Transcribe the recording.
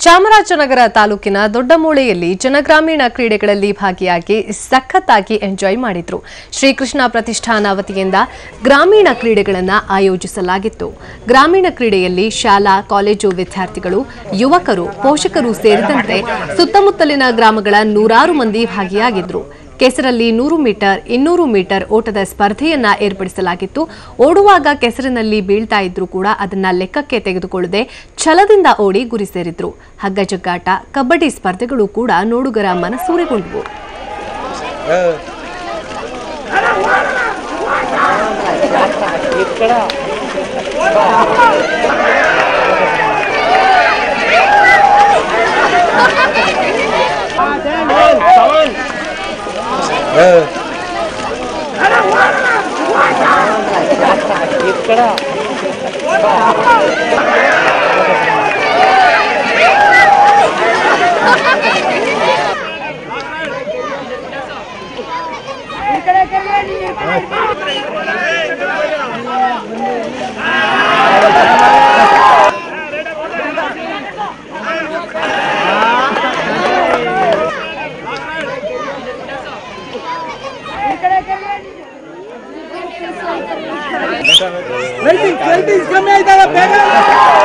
ಚಾಮರಾಜನಗರ ತಾಲೂಕಿನ ದೊಡ್ಡಮೂಳೆಯಲ್ಲಿ ಜನಗ್ರಾಮೀಣ ಕ್ರೀಡೆಗಳಲ್ಲಿ ಭಾಗಿಯಾಗಿ ಸಖತ್ತಾಗಿ ಎಂಜಾಯ್ ಮಾಡಿದ್ರು. ಶ್ರೀಕೃಷ್ಣ ಪ್ರತಿಷ್ಠಾನ ವತಿಯಿಂದ ಗ್ರಾಮೀಣ ಕ್ರೀಡೆಗಳನ್ನು ಆಯೋಜಿಸಲಾಗಿತ್ತು. ಗ್ರಾಮೀಣ ಕ್ರೀಡೆಯಲ್ಲಿ ಶಾಲಾ ಕಾಲೇಜು ವಿದ್ಯಾರ್ಥಿಗಳು, ಯುವಕರು, ಪೋಷಕರು ಸೇರಿದಂತೆ ಸುತ್ತಮುತ್ತಲಿನ ಗ್ರಾಮಗಳ ನೂರಾರು ಮಂದಿ ಭಾಗಿಯಾಗಿದ್ರು. ಕೆಸರಲ್ಲಿ 100 ಮೀಟರ್, 200 ಮೀಟರ್ ಓಟದ ಸ್ಪರ್ಧೆಯನ್ನ ಏರ್ಪಡಿಸಲಾಗಿತ್ತು. ಓಡುವಾಗ ಕೆಸರಿನಲ್ಲಿ ಬೀಳ್ತಾ ಇದ್ರು ಕೂಡ ಅದನ್ನ ಲೆಕ್ಕಕ್ಕೆ ತೆಗೆದುಕೊಳ್ಳದೆ ಛಲದಿಂದ ಓಡಿ ಗುರಿ ಸೇರಿದ್ರು. ಹಗ್ಗ ಜಗ್ಗಾಟ, ಕಬಡ್ಡಿ ಸ್ಪರ್ಧೆಗಳು ಕೂಡ ನೋಡುಗರ ಮನಸೂರೆಗೊಂಡವು. Welting, coming out of